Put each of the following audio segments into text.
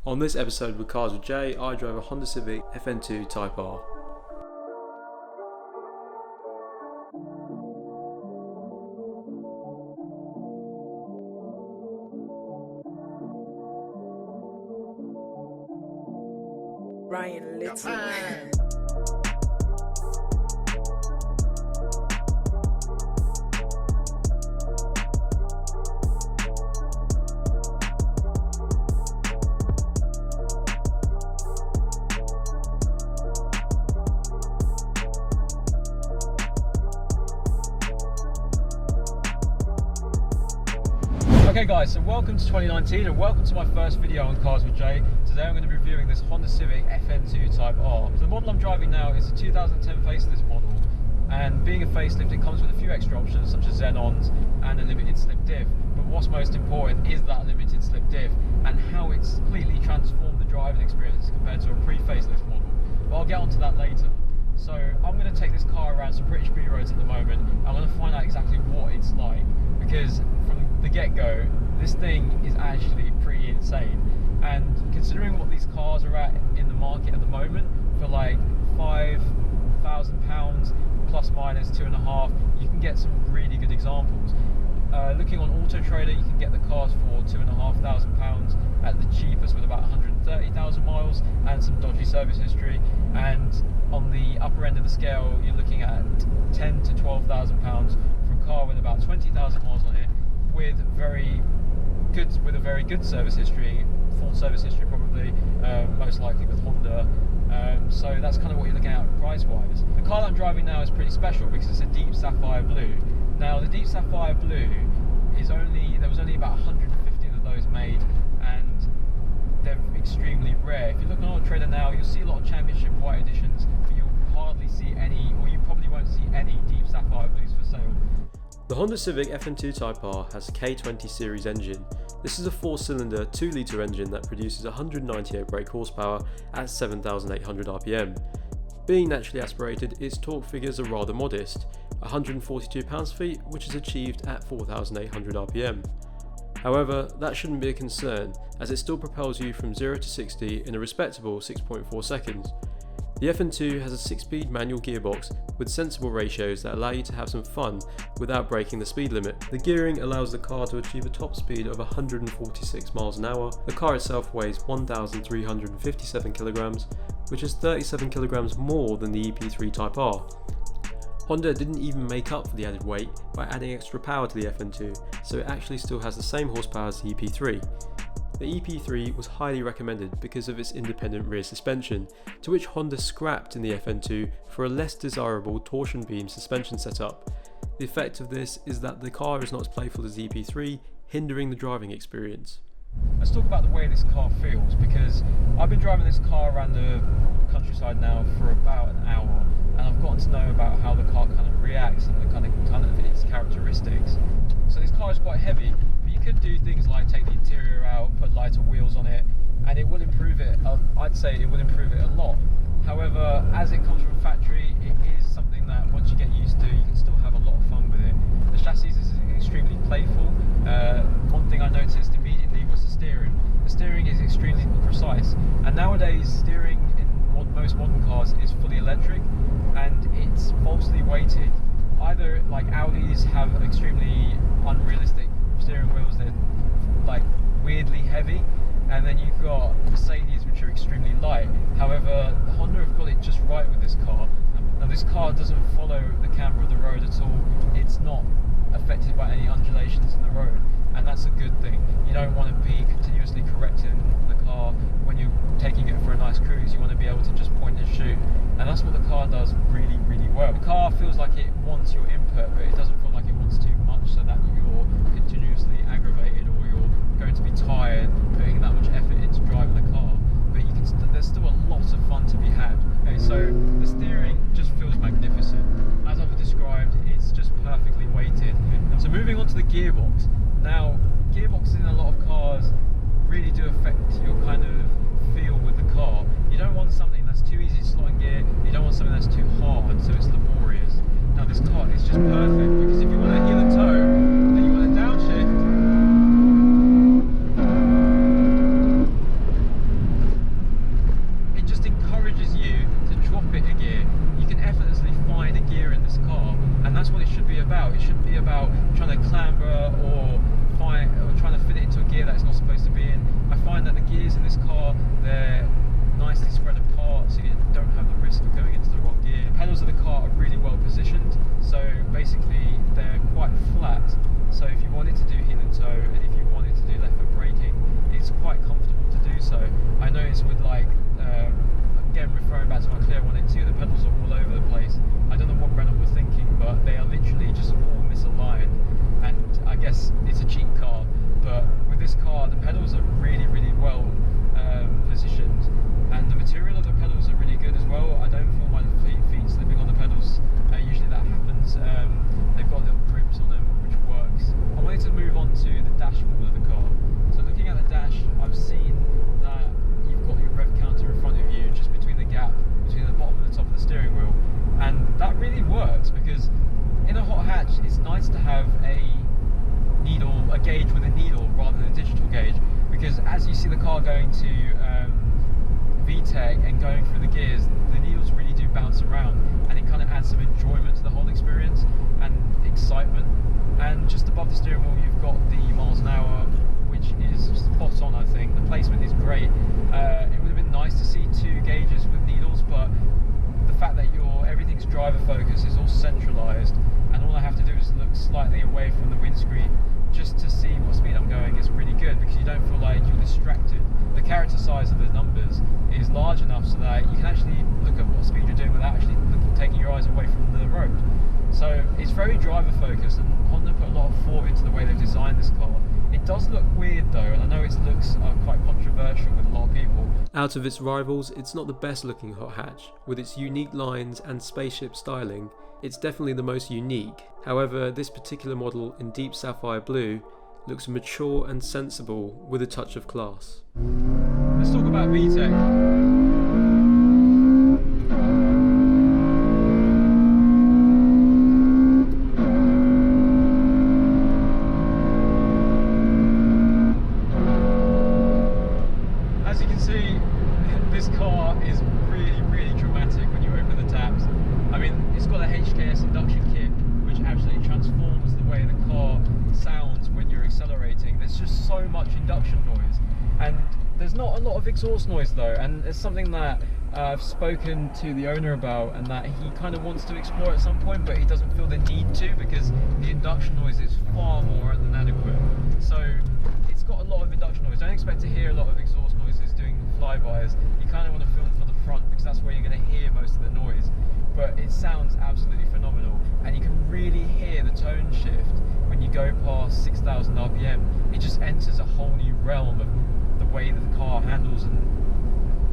On this episode with Cars with Jay, I drove a Honda Civic FN2 Type R. Ryan Little. Okay guys, so welcome to 2019 and welcome to my first video on Cars with Jay. Today I'm going to be reviewing this Honda Civic FN2 Type R. So the model I'm driving now is a 2010 facelift model, and being a facelift it comes with a few extra options such as xenons and a limited slip diff. But what's most important is that limited slip diff and how it's completely transformed the driving experience compared to a pre-facelift model. But I'll get onto that later. So I'm going to take this car around some British B roads at the moment. I'm going to find out exactly what it's like, because from the get-go this thing is actually pretty insane. And considering what these cars are at in the market at the moment, for like £5,000 plus minus 2.5, you can get some really good examples. Looking on Auto Trader, you can get the cars for £2,500 at the cheapest with about 130,000 miles and some dodgy service history. And on the upper end of the scale, you're looking at £10,000 to £12,000 for a car with about 20,000 miles on it, with a very good service history, full service history probably, most likely with Honda. So that's kind of what you're looking at price-wise. The car that I'm driving now is pretty special because it's a deep sapphire blue. Now the deep sapphire blue there was only about 150 of those made, and they're extremely rare. If you look on Auto Trader now, you'll see a lot of championship white editions, but you'll hardly see any, or you probably won't see any deep sapphire blues for sale. The Honda Civic FN2 Type R has a K20 series engine. This is a 4-cylinder 2-litre engine that produces 198 brake horsepower at 7,800 RPM. Being naturally aspirated, its torque figures are rather modest, 142 pounds-feet, which is achieved at 4,800 RPM. However, that shouldn't be a concern, as it still propels you from 0 to 60 in a respectable 6.4 seconds. The FN2 has a 6-speed manual gearbox with sensible ratios that allow you to have some fun without breaking the speed limit. The gearing allows the car to achieve a top speed of 146 miles an hour. The car itself weighs 1,357 kilograms, which is 37 kilograms more than the EP3 Type R. Honda didn't even make up for the added weight by adding extra power to the FN2, so it actually still has the same horsepower as the EP3. The EP3 was highly recommended because of its independent rear suspension, to which Honda scrapped in the FN2 for a less desirable torsion beam suspension setup. The effect of this is that the car is not as playful as the EP3, hindering the driving experience. Let's talk about the way this car feels, because I've been driving this car around the countryside now for about an hour, and I've gotten to know about how the car kind of reacts and the kind of its characteristics. So this car is quite heavy, but you could do things like take the interior out, put lighter wheels on it, and it will improve it. I'd say it will improve it a lot. However, as it comes from factory, it is something that once you get used to, you can still have a lot of fun with it. The chassis is extremely playful. One thing I noticed immediately was the steering. The steering is extremely precise, and nowadays steering in most modern cars is fully electric, and it's falsely weighted. Either like Audis have extremely unrealistic steering wheels, they're like weirdly heavy, and then you've got Mercedes which are extremely light. However, Honda have got it just right with this car. Now this car doesn't follow the camber of the road at all. It's not affected by any undulations in the road, and that's a good thing. You don't want to be continuously correcting the car when you're taking it for a nice cruise. You want to be able to just point and shoot, and that's what the car does really, really well. The car feels like it wants your input, but it doesn't feel like it wants too much, so that you're continuously aggravated or you're going to be tired putting that much effort into driving the car. But you can there's still a lot of fun to be had. Okay, so the steering just feels magnificent. As I've described, it's just perfectly weighted. So moving on to the gearbox. Now, gearboxes in a lot of cars really do affect your kind of feel with the car. You don't want something that's too easy to slot in gear, you don't want something that's too hard, so it's laborious. Now this car is just perfect, because if you want to heel and toe, car. They're nicely spread apart, so you don't have the risk of going into the wrong gear. The pedals of the car are really well positioned, so basically they're quite flat. So if you wanted to do heel and toe, and if you wanted to do left foot braking, it's quite comfortable to do so. I noticed with like, again referring back to my Clear 182, the pedals are all over the place. I don't know what Renault were thinking, but they are literally just all misaligned. And I guess it's a cheap car, but with this car, the pedals are really, really well positioned, and the material of the pedals are really good as well. I don't feel my feet slipping on the pedals. Usually that happens. They've got little grips on them, which works. I wanted to move on to the dashboard of the car. So looking at the dash, I've seen that you've got your rev counter in front of you, just between the gap between the bottom and the top of the steering wheel, and that really works because in a hot hatch, it's nice to have a gauge with a needle rather than a digital gauge, because as you see the car going to VTEC and going through the gears, the needles really do bounce around, and it kind of adds some enjoyment to the whole experience and excitement. And just above the steering wheel, you've got the miles an hour, which is spot on. I think the placement is great. It would have been nice to see 2 gauges with needles, but the fact that everything's driver focus is all centralized, and all I have to do is look slightly away from the windscreen just to see what speed I'm going is really good, because you don't feel like you're distracted. The character size of the numbers is large enough so that you can actually look at what speed you're doing without actually taking your eyes away from the road. So it's very driver focused, and Honda put a lot of thought into the way they've designed this car. It does look weird though, and I know it looks quite controversial with a lot of people. Out of its rivals, it's not the best looking hot hatch. With its unique lines and spaceship styling, it's definitely the most unique. However, this particular model in deep sapphire blue looks mature and sensible with a touch of class. Let's talk about VTEC. As you can see, this car is really, really dramatic when you open the tabs. I mean, it's got a HKS induction kit, which absolutely transforms the way the car sounds when you're accelerating. There's just so much induction noise, and there's not a lot of exhaust noise though, and it's something that I've spoken to the owner about, and that he kind of wants to explore at some point, but he doesn't feel the need to, because the induction noise is far more than adequate. So it's got a lot of induction noise. Don't expect to hear a lot of exhaust noises doing flybys. You kind of want to film for the front, because that's where you're going to hear most of the noise. But it sounds absolutely phenomenal, and you can really hear the tone shift when you go past 6,000 RPM. It just enters a whole new realm of the way that the car handles, and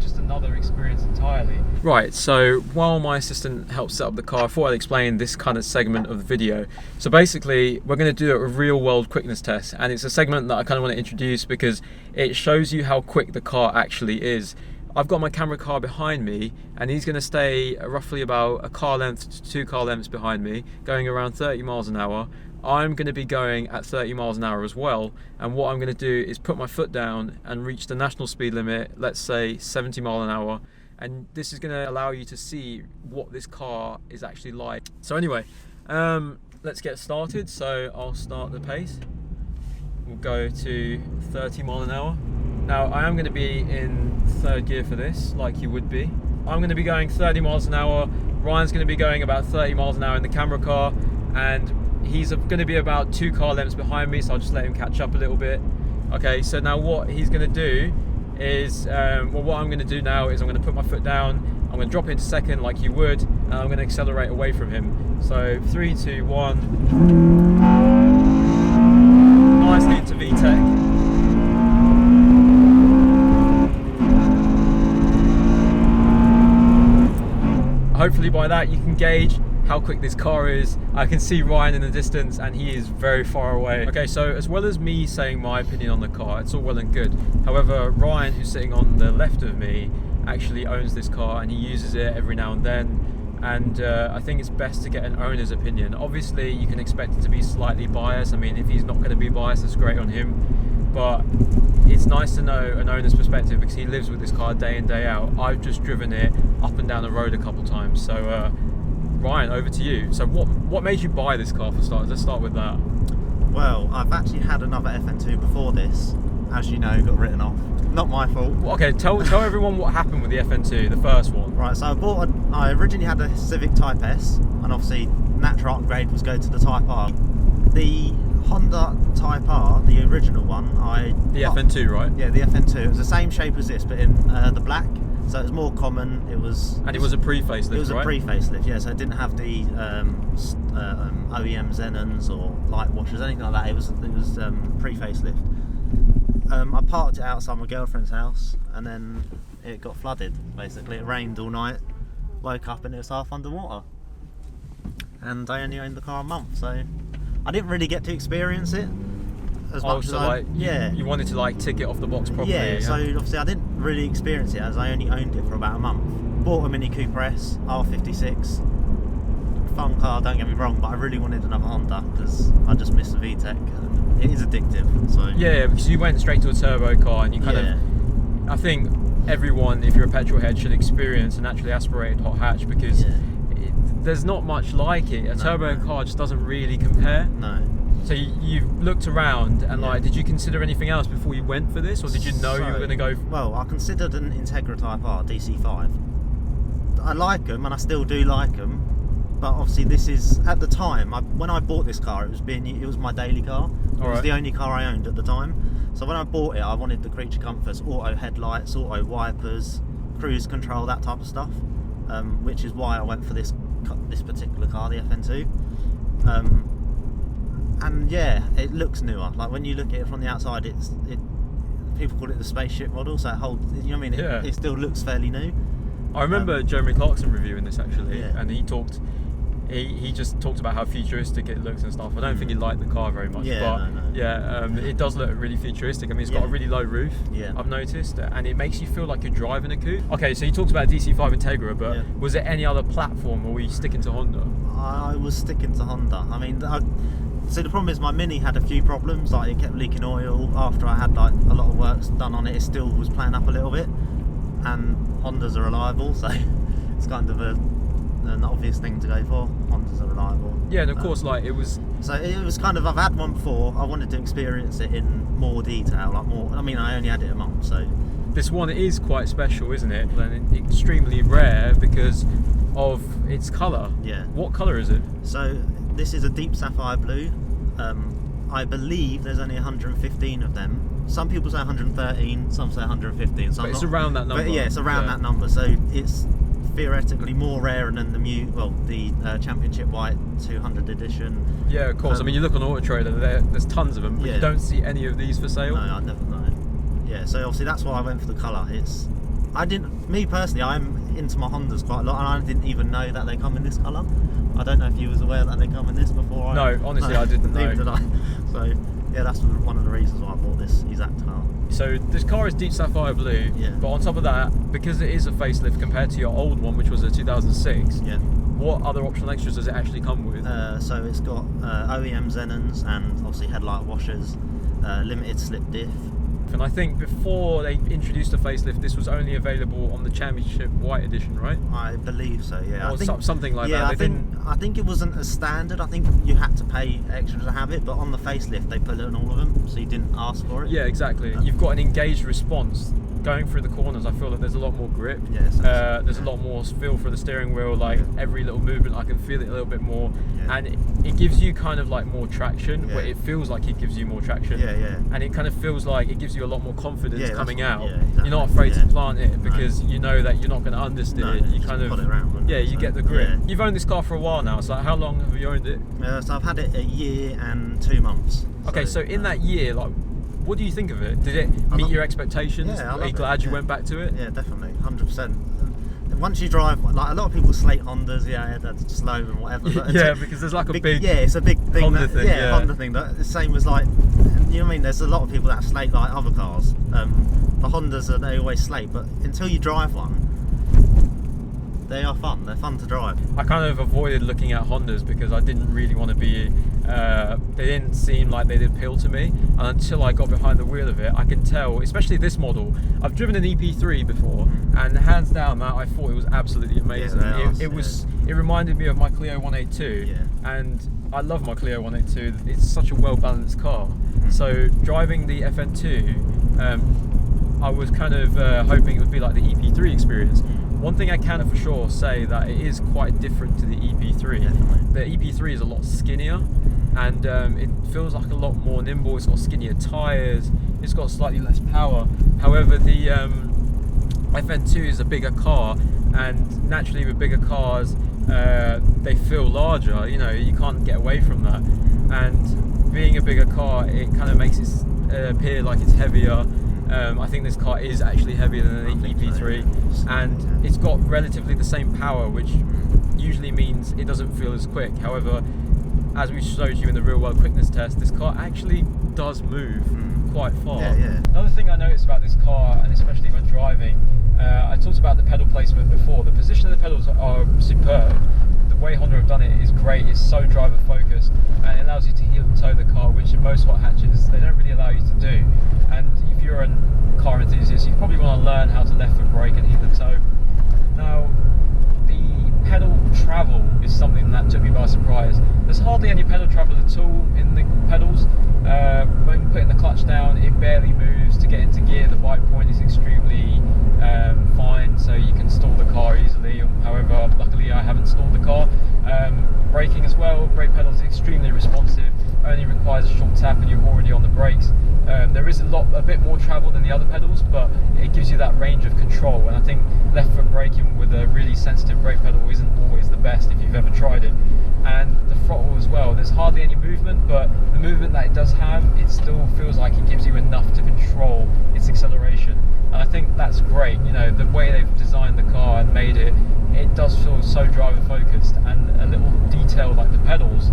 just another experience entirely. Right, so while my assistant helps set up the car, I thought I'd explain this kind of segment of the video. So basically, we're going to do a real world quickness test, and it's a segment that I kind of want to introduce because it shows you how quick the car actually is. I've got my camera car behind me, and he's going to stay roughly about a car length to 2 car lengths behind me, going around 30 miles an hour. I'm going to be going at 30 miles an hour as well, and what I'm going to do is put my foot down and reach the national speed limit, let's say 70 miles an hour, and this is going to allow you to see what this car is actually like. So anyway, let's get started. So I'll start the pace. We'll go to 30 miles an hour. Now I am going to be in 3rd gear for this, like you would be. I'm going to be going 30 miles an hour. Ryan's going to be going about 30 miles an hour in the camera car, and he's going to be about 2 car lengths behind me, so I'll just let him catch up a little bit. Okay, so now what he's going to do is, what I'm going to do now is I'm going to put my foot down, I'm going to drop into 2nd like you would, and I'm going to accelerate away from him. So 3, 2, 1. Nicely into VTEC. Hopefully by that you can gauge how quick this car is. I can see Ryan in the distance, and he is very far away. Okay, so as well as me saying my opinion on the car, it's all well and good. However, Ryan, who's sitting on the left of me, actually owns this car, and he uses it every now and then. And I think it's best to get an owner's opinion. Obviously, you can expect it to be slightly biased. I mean, if he's not going to be biased, it's great on him. But it's nice to know an owner's perspective, because he lives with this car day in, day out. I've just driven it up and down the road a couple times. So Ryan, over to you. So what made you buy this car for starters? Let's start with that. Well, I've actually had another FN2 before this, as you know, got written off. Not my fault. Well, okay, tell everyone what happened with the FN2, the first one. Right, so I originally had a Civic Type S, and obviously natural upgrade was go to the Type R. The Honda Type R, the original one, The FN2, right? Yeah, the FN2. It was the same shape as this, but in the black. So it was more common. It was a pre-facelift, right? It was a pre-facelift, yeah. So it didn't have the OEM Xenons or light washers, anything like that. It was pre-facelift. I parked it outside my girlfriend's house, and then it got flooded. Basically, it rained all night. Woke up and it was half underwater. And I only owned the car a month, so I didn't really get to experience it as much as you wanted to like tick it off the box properly. Yeah, so obviously I didn't really experience it as I only owned it for about a month. Bought a Mini Cooper S, R56. Fun car, don't get me wrong, but I really wanted another Honda because I just miss the VTEC. It is addictive. So yeah, because you went straight to a turbo car and you kind of, I think everyone, if you're a petrol head, should experience a naturally aspirated hot hatch because there's not much like it. A turbo car just doesn't really compare. No. So you've looked around and like, did you consider anything else before you went for this, or did you know you were going to go? Well, I considered an Integra Type R DC5. I like them, and I still do like them. But obviously, this is at the time when I bought this car, it was my daily car. It was the only car I owned at the time. So when I bought it, I wanted the creature comforts, auto headlights, auto wipers, cruise control, that type of stuff. Which is why I went for this particular car, the FN2. And yeah, it looks newer. Like when you look at it from the outside, people call it the spaceship model, so it holds. You know what I mean? It still looks fairly new. I remember Jeremy Clarkson reviewing this actually, and he just talked about how futuristic it looks and stuff. I don't think he liked the car very much, it does look really futuristic. I mean, it's got a really low roof, I've noticed, and it makes you feel like you're driving a coupe. Okay, so you talked about DC5 Integra, but was there any other platform, or were you sticking to Honda? I was sticking to Honda. I mean, so the problem is my Mini had a few problems, like it kept leaking oil. After I had like a lot of work done on it, it still was playing up a little bit. And Hondas are reliable, so it's kind of an obvious thing to go for. Hondas are reliable. Yeah, and of course, like it was. So it was kind of, I've had one before. I wanted to experience it in more detail, like more. I mean, I only had it a month, so. This one is quite special, isn't it? And extremely rare because of its colour. Yeah. What colour is it? So this is a deep sapphire blue. I believe there's only 115 of them. Some people say 113, some say 115. So but it's around that number. But yeah, it's around that number. So it's theoretically more rare than the Championship White 200 edition. Yeah, of course. I mean, you look on Auto Trader, there's tons of them, but you don't see any of these for sale. No, I never know. Yeah, so obviously that's why I went for the colour. Me personally, I'm into my Hondas quite a lot, and I didn't even know that they come in this colour. I don't know if you was aware that they come in this before. No, honestly, I didn't know. Neither did I. So yeah, that's one of the reasons why I bought this exact car. So this car is deep sapphire blue, but on top of that, because it is a facelift compared to your old one, which was a 2006, what other optional extras does it actually come with? So it's got OEM Xenons and obviously headlight washers, limited slip diff. And I think before they introduced the facelift, this was only available on the Championship White edition, right? I believe so, yeah. Or something like that. I think it wasn't as standard. I think you had to pay extra to have it, but on the facelift they put it on all of them, so you didn't ask for it. Yeah, exactly. You've got an engaged response. Going through the corners, I feel like there's a lot more grip. Yes. There's a lot more feel for the steering wheel. Like every little movement, I can feel it a little bit more, and it gives you kind of like more traction. Where it feels like it gives you more traction. And it kind of feels like it gives you a lot more confidence coming out. Exactly. You're not afraid to plant it because you know that you're not going to understeer it. You kind of put it around, you get the grip. You've owned this car for a while now. So how long have you owned it? So I've had it a year and 2 months. Okay, so in that year, like, what do you think of it? Did it meet your expectations? Yeah, Are you glad you went back to it? Yeah, definitely, 100%. And once you drive, like a lot of people slate Hondas, that's slow and whatever. But because there's like a big it's a big thing. Honda thing. Honda thing. The same as like, you know what I mean? There's a lot of people that slate like other cars. The Hondas they always slate, but until you drive one, they are fun. They're fun to drive. I kind of avoided looking at Hondas because I didn't really want to be. They didn't seem like they'd appeal to me, and until I got behind the wheel of it, I can tell. Especially this model. I've driven an EP3 before, and hands down, that I thought it was absolutely amazing. It reminded me of my Clio 182, and I love my Clio 182. It's such a well balanced car. So driving the FN2 I was kind of hoping it would be like the EP3 experience. One thing I can for sure say that it is quite different to the EP3. Definitely. The EP3 is a lot skinnier, and it feels like a lot more nimble. It's got skinnier tyres, it's got slightly less power. However, the FN2 is a bigger car, and naturally with bigger cars, they feel larger. You know, you can't get away from that. And being a bigger car, it kind of makes it appear like it's heavier. I think this car is actually heavier than the EP3, and it's got relatively the same power, which usually means it doesn't feel as quick. However, as we showed you in the real world quickness test, this car actually does move quite far. Yeah. Another thing I noticed about this car, and especially when driving, I talked about the pedal placement before. The position of the pedals are superb. The way Honda have done it is great. It's so driver focused, and it allows you to heel and toe the car, which in most hot hatches they don't really allow you to do. And if you're a car enthusiast, you probably want to learn how to left foot brake and heel and toe. Now, the pedal travel is something that took me by surprise. There's hardly any pedal travel at all in the pedals. When putting the clutch down, it barely moves. To get into gear, the bike point is extremely fine, so you can stall the car easily. However, luckily I haven't stalled the car. Braking as well, brake pedal is extremely responsive, only requires a short tap and you're already on the brakes. There is a bit more travel than the other pedals, but it gives you that range of control, and I think left foot braking with a really sensitive brake pedal isn't always the best if you've ever tried it. And the throttle as well, there's hardly any movement, but the movement that it does have, it still feels like it gives you enough to control its acceleration, and I think that's great. You know, the way they've designed the car and made it, it does feel so driver focused, and a little detail like the pedals,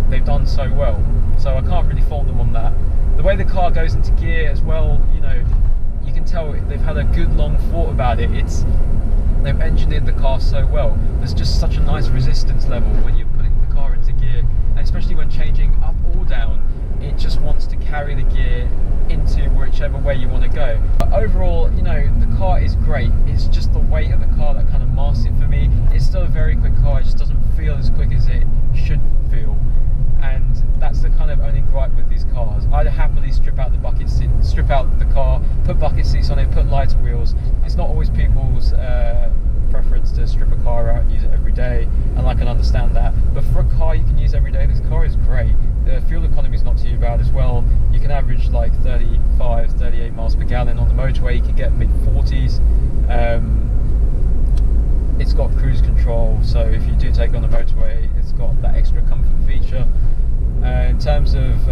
they've done so well, so I can't really fault them on that. The way the car goes into gear as well, you know, you can tell they've had a good long thought about it. They've engineered the car so well. There's just such a nice resistance level when you're putting the car into gear, and especially when changing up or down, it just wants to carry the gear into whichever way you want to go. But overall, you know, the car is great. It's just the weight of the car that kind of masks it for me. It's still a very quick car, it just doesn't feel as quick as it should feel. And that's the kind of only gripe with these cars. I'd happily strip out the car, put bucket seats on it, put lighter wheels. It's not always people's preference to strip a car out and use it every day, and I can understand that. But for a car you can use every day, this car is great. The fuel economy is not too bad as well. You can average like 35, 38 miles per gallon on the motorway. You can get mid-40s. It's got cruise control, so if you do take on the motorway, it's got that extra comfort feature. In terms of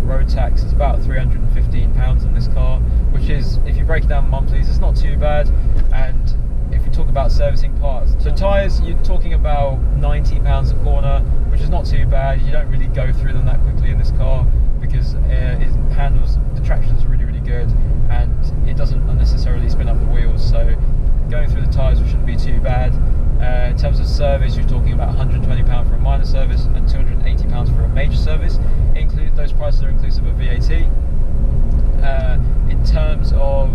road tax is about £315 on this car, which is, if you break it down monthlies, it's not too bad. And if you talk about servicing parts, so tyres, you're talking about £90 a corner, which is not too bad. You don't really go through them that quickly in this car because it handles, the traction's really, really good, and it doesn't unnecessarily spin up the wheels, so going through the tyres shouldn't be too bad. In terms of service, you're talking about £120 for a minor service and £280 for a major service. Those prices are inclusive of VAT. In terms of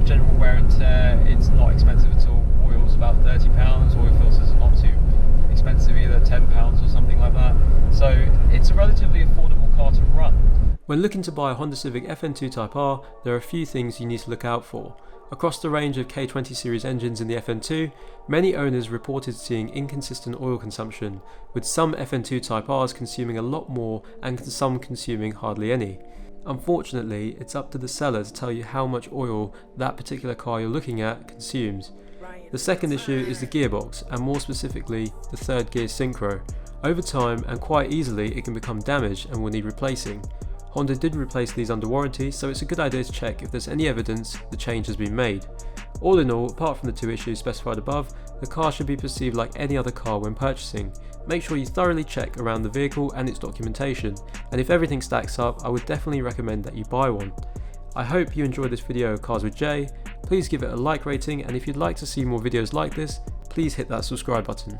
general wear and tear, it's not expensive at all. Oil's about £30, oil filters are not too expensive either, £10 or something like that. So it's a relatively affordable car to run. When looking to buy a Honda Civic FN2 Type R, there are a few things you need to look out for. Across the range of K20 series engines in the FN2, many owners reported seeing inconsistent oil consumption, with some FN2 Type Rs consuming a lot more and some consuming hardly any. Unfortunately, it's up to the seller to tell you how much oil that particular car you're looking at consumes. The second issue is the gearbox, and more specifically, the third gear synchro. Over time, and quite easily, it can become damaged and will need replacing. Honda did replace these under warranty, so it's a good idea to check if there's any evidence the change has been made. All in all, apart from the two issues specified above, the car should be perceived like any other car when purchasing. Make sure you thoroughly check around the vehicle and its documentation, and if everything stacks up, I would definitely recommend that you buy one. I hope you enjoyed this video of Cars with Jay. Please give it a like rating, and if you'd like to see more videos like this, please hit that subscribe button.